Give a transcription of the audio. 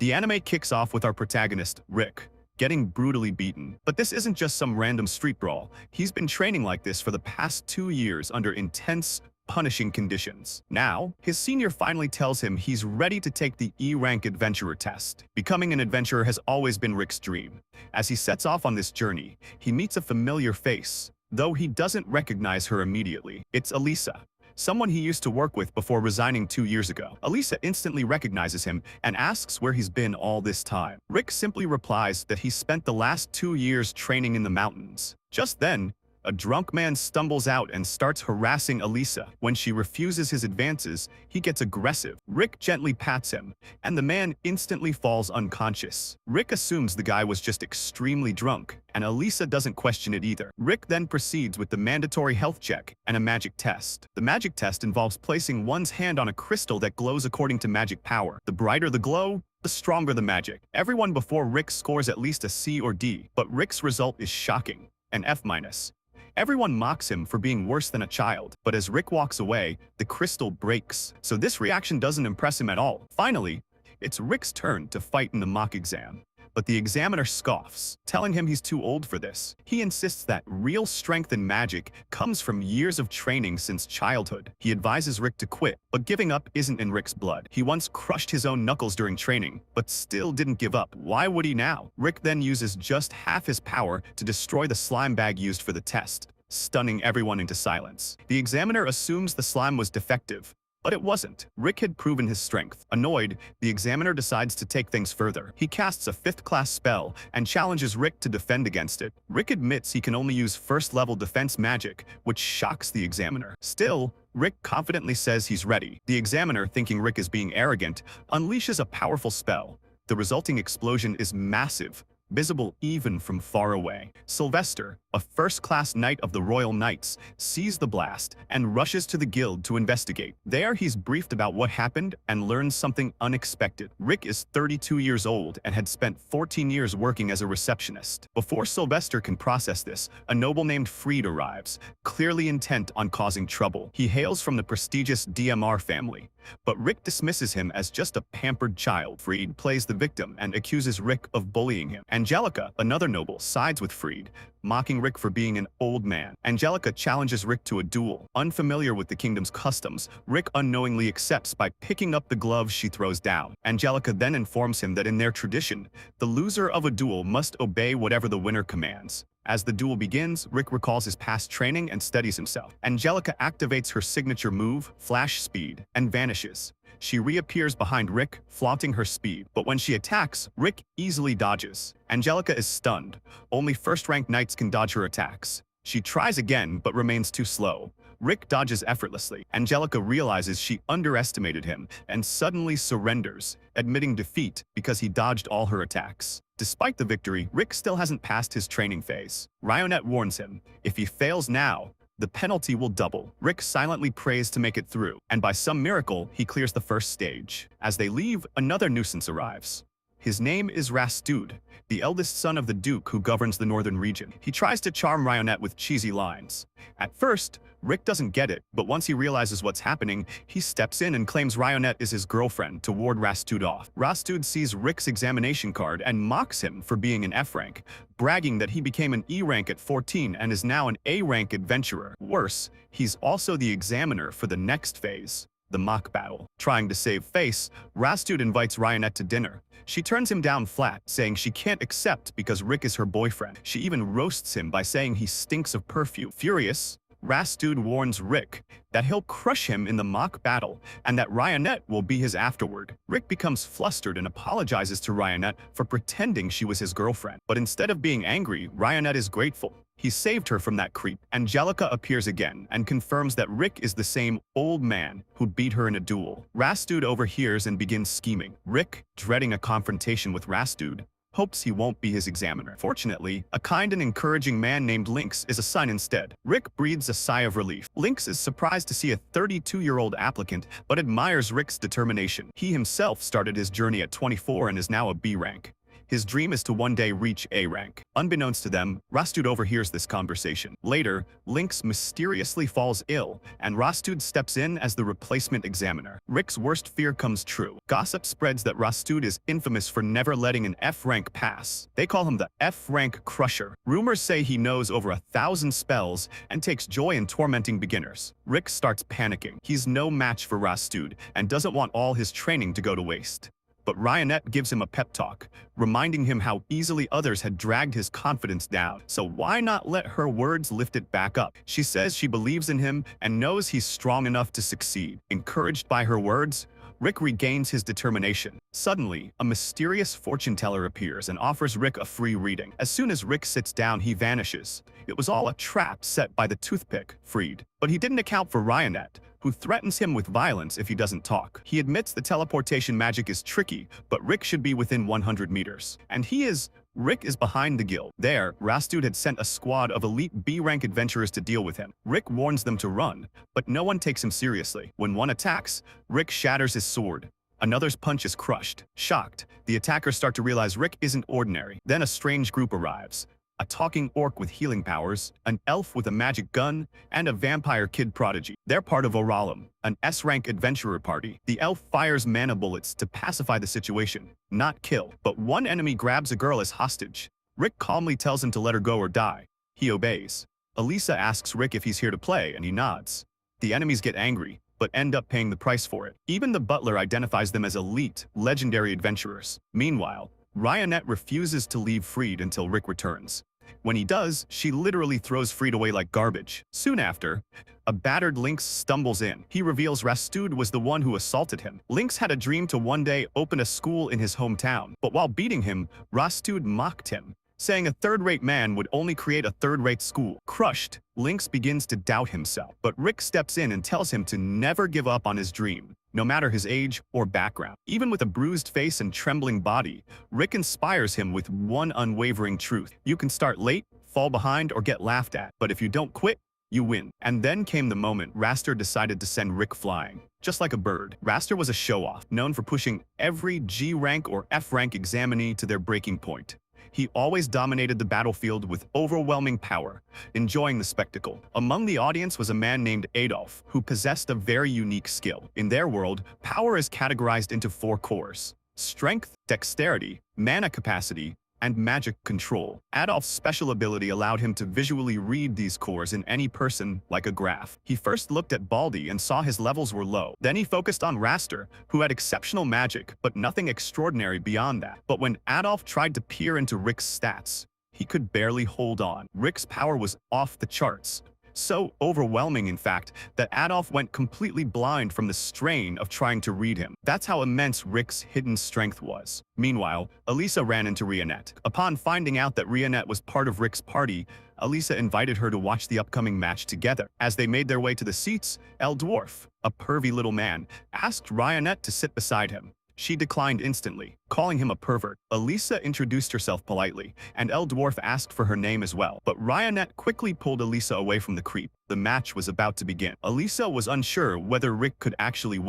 The anime kicks off with our protagonist, Rick, getting brutally beaten. But this isn't just some random street brawl. He's been training like this for the past 2 years under intense, punishing conditions. Now, his senior finally tells him he's ready to take the E-rank adventurer test. Becoming an adventurer has always been Rick's dream. As he sets off on this journey, he meets a familiar face, though he doesn't recognize her immediately. It's Elisa, someone he used to work with before resigning 2 years ago. Elisa instantly recognizes him and asks where he's been all this time. Rick simply replies that he spent the last 2 years training in the mountains. Just then, a drunk man stumbles out and starts harassing Elisa. When she refuses his advances, he gets aggressive. Rick gently pats him, and the man instantly falls unconscious. Rick assumes the guy was just extremely drunk, and Elisa doesn't question it either. Rick then proceeds with the mandatory health check and a magic test. The magic test involves placing one's hand on a crystal that glows according to magic power. The brighter the glow, the stronger the magic. Everyone before Rick scores at least a C or D, but Rick's result is shocking, an F-. Everyone mocks him for being worse than a child, but as Rick walks away, the crystal breaks, so this reaction doesn't impress him at all. Finally, it's Rick's turn to fight in the mock exam. But the examiner scoffs, telling him he's too old for this. He insists that real strength and magic comes from years of training since childhood. He advises Rick to quit, but giving up isn't in Rick's blood. He once crushed his own knuckles during training, but still didn't give up. Why would he now? Rick then uses just half his power to destroy the slime bag used for the test, stunning everyone into silence. The examiner assumes the slime was defective, but it wasn't. Rick had proven his strength. Annoyed, the examiner decides to take things further. He casts a 5th-class spell and challenges Rick to defend against it. Rick admits he can only use 1st-level defense magic, which shocks the examiner. Still, Rick confidently says he's ready. The examiner, thinking Rick is being arrogant, unleashes a powerful spell. The resulting explosion is massive, visible even from far away. Sylvester, a 1st-class knight of the Royal Knights, sees the blast and rushes to the guild to investigate. There, he's briefed about what happened and learns something unexpected. Rick is 32 years old and had spent 14 years working as a receptionist. Before Sylvester can process this, a noble named Freed arrives, clearly intent on causing trouble. He hails from the prestigious DMR family, but Rick dismisses him as just a pampered child. Freed plays the victim and accuses Rick of bullying him. Angelica, another noble, sides with Freed, mocking Rick for being an old man. Angelica challenges Rick to a duel. Unfamiliar with the kingdom's customs, Rick unknowingly accepts by picking up the gloves she throws down. Angelica then informs him that in their tradition, the loser of a duel must obey whatever the winner commands. As the duel begins, Rick recalls his past training and steadies himself. Angelica activates her signature move, Flash Speed, and vanishes. She reappears behind Rick, flaunting her speed, but when she attacks, Rick easily dodges. Angelica is stunned. Only 1st-ranked knights can dodge her attacks. She tries again, but remains too slow. Rick dodges effortlessly. Angelica realizes she underestimated him and suddenly surrenders, admitting defeat because he dodged all her attacks. Despite the victory, Rick still hasn't passed his training phase. Rionette warns him, if he fails now, the penalty will double. Rick silently prays to make it through, and by some miracle, he clears the 1st stage. As they leave, another nuisance arrives. His name is Rastud, the eldest son of the Duke who governs the northern region. He tries to charm Rionette with cheesy lines. At first, Rick doesn't get it, but once he realizes what's happening, he steps in and claims Rionette is his girlfriend to ward Rastud off. Rastud sees Rick's examination card and mocks him for being an F-rank, bragging that he became an E-rank at 14 and is now an A-rank adventurer. Worse, he's also the examiner for the next phase, the mock battle. Trying to save face, Rastud invites Rionette to dinner. She turns him down flat, saying she can't accept because Rick is her boyfriend. She even roasts him by saying he stinks of perfume. Furious, Rastud warns Rick that he'll crush him in the mock battle and that Rionette will be his afterward. Rick becomes flustered and apologizes to Rionette for pretending she was his girlfriend. But instead of being angry, Rionette is grateful. He saved her from that creep. Angelica appears again and confirms that Rick is the same old man who beat her in a duel. Rastud overhears and begins scheming. Rick, dreading a confrontation with Rastud, hopes he won't be his examiner. Fortunately, a kind and encouraging man named Lynx is assigned instead. Rick breathes a sigh of relief. Lynx is surprised to see a 32-year-old applicant, but admires Rick's determination. He himself started his journey at 24 and is now a B rank. His dream is to one day reach A rank. Unbeknownst to them, Rastud overhears this conversation. Later, Lynx mysteriously falls ill, and Rastud steps in as the replacement examiner. Rick's worst fear comes true. Gossip spreads that Rastud is infamous for never letting an F rank pass. They call him the F rank crusher. Rumors say he knows over 1,000 spells and takes joy in tormenting beginners. Rick starts panicking. He's no match for Rastud and doesn't want all his training to go to waste. But Rionette gives him a pep talk, reminding him how easily others had dragged his confidence down. So why not let her words lift it back up? She says she believes in him and knows he's strong enough to succeed. Encouraged by her words, Rick regains his determination. Suddenly, a mysterious fortune teller appears and offers Rick a free reading. As soon as Rick sits down, he vanishes. It was all a trap set by the toothpick, Freed. But he didn't account for Rionette, who threatens him with violence if he doesn't talk. He admits the teleportation magic is tricky, but Rick should be within 100 meters. And Rick is behind the guild. There, Rastud had sent a squad of elite B-rank adventurers to deal with him. Rick warns them to run, but no one takes him seriously. When one attacks, Rick shatters his sword. Another's punch is crushed. Shocked, the attackers start to realize Rick isn't ordinary. Then a strange group arrives. A talking orc with healing powers, an elf with a magic gun, and a vampire kid prodigy. They're part of Oralum, an S-rank adventurer party. The elf fires mana bullets to pacify the situation, not kill. But one enemy grabs a girl as hostage. Rick calmly tells him to let her go or die. He obeys. Elisa asks Rick if he's here to play, and he nods. The enemies get angry, but end up paying the price for it. Even the butler identifies them as elite, legendary adventurers. Meanwhile, Rionette refuses to leave Freed until Rick returns. When he does, she literally throws Freed away like garbage. Soon after, a battered Lynx stumbles in. He reveals Rastud was the one who assaulted him. Lynx had a dream to one day open a school in his hometown, but while beating him, Rastud mocked him, saying a third-rate man would only create a third-rate school. Crushed, Lynx begins to doubt himself, but Rick steps in and tells him to never give up on his dream, no matter his age or background. Even with a bruised face and trembling body, Rick inspires him with one unwavering truth. You can start late, fall behind, or get laughed at, but if you don't quit, you win. And then came the moment Raster decided to send Rick flying. Just like a bird, Raster was a show-off, known for pushing every G-rank or F-rank examinee to their breaking point. He always dominated the battlefield with overwhelming power, enjoying the spectacle. Among the audience was a man named Adolf, who possessed a very unique skill. In their world, power is categorized into 4 cores: strength, dexterity, mana capacity, and magic control. Adolf's special ability allowed him to visually read these cores in any person like a graph. He first looked at Baldi and saw his levels were low. Then he focused on Raster, who had exceptional magic, but nothing extraordinary beyond that. But when Adolf tried to peer into Rick's stats, he could barely hold on. Rick's power was off the charts. So overwhelming, in fact, that Adolf went completely blind from the strain of trying to read him. That's how immense Rick's hidden strength was. Meanwhile, Elisa ran into Rionette. Upon finding out that Rionette was part of Rick's party, Elisa invited her to watch the upcoming match together. As they made their way to the seats, El Dwarf, a pervy little man, asked Rionette to sit beside him. She declined instantly, calling him a pervert. Elisa introduced herself politely, and El Dwarf asked for her name as well. But Rionette quickly pulled Elisa away from the creep. The match was about to begin. Elisa was unsure whether Rick could actually win.